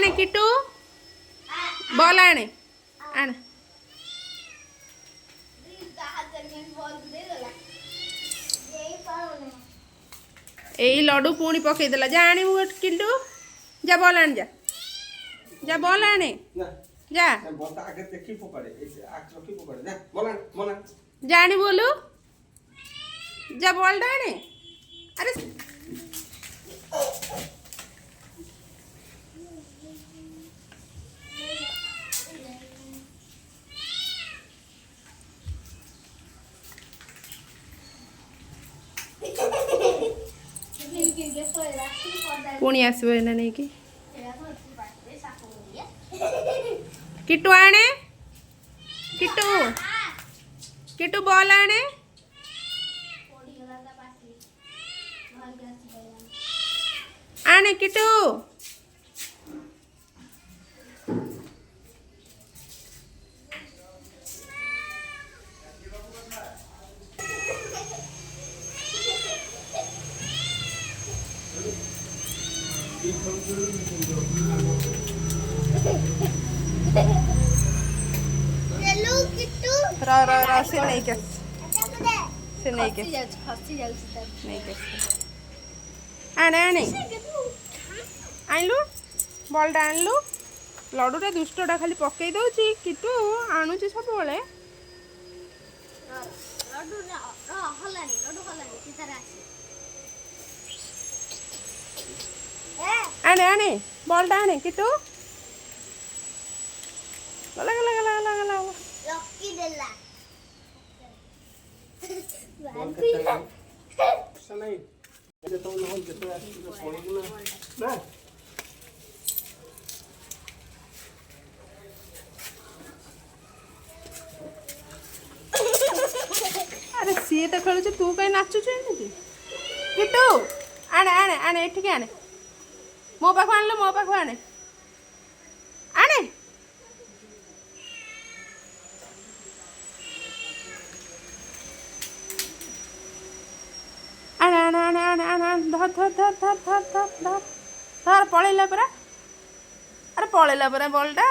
आने किट्टू बॉल आने आने यही लड्डू पुणी पकईदेला जा आने किट्टू जा बॉल आने जा बॉल आने जा जानी बोलू जा बॉल डाने अरे पुणी आसब एना नहीं कि किट्टू आने किट्टू किट्टू बॉल आने आने किट्टू रा से नहीं के से नहीं के नहीं के आने आने आनलु बॉलटा आनलु लड्डूटा दुष्टटा खाली पकई दउची किटू आणुची सब बेले आने आने बॉलटा आने किटू गला गला गला गला गला लक्की देला नहीं ये तो न हो जतो पड़ी ना अरे सी तो खेलु तू कहीं नाचुच किटू आने आने आने एठिक आने मो पाख आनलो मो पाख आने आने आने आने आने आने आने धर धर धर धर धर धर धर धर पलैला परा अरे पलैला परा बॉलटा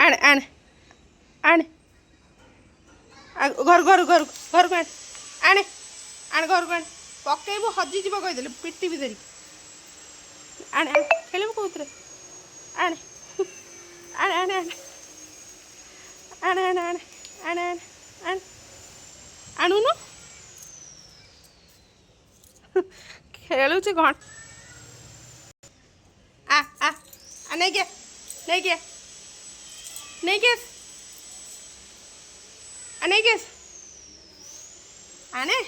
आने आने आने घर घर घर घर को आने आने घर को पकईबू हजिज कहीदेली पिटी भी धरिक आने आने खेल कौन आने आने आने आने आने आने आने आने आने आने आणुनु खेलु घण आ नहीं क्या नहीं क्या नहीं केस नहीं केस आने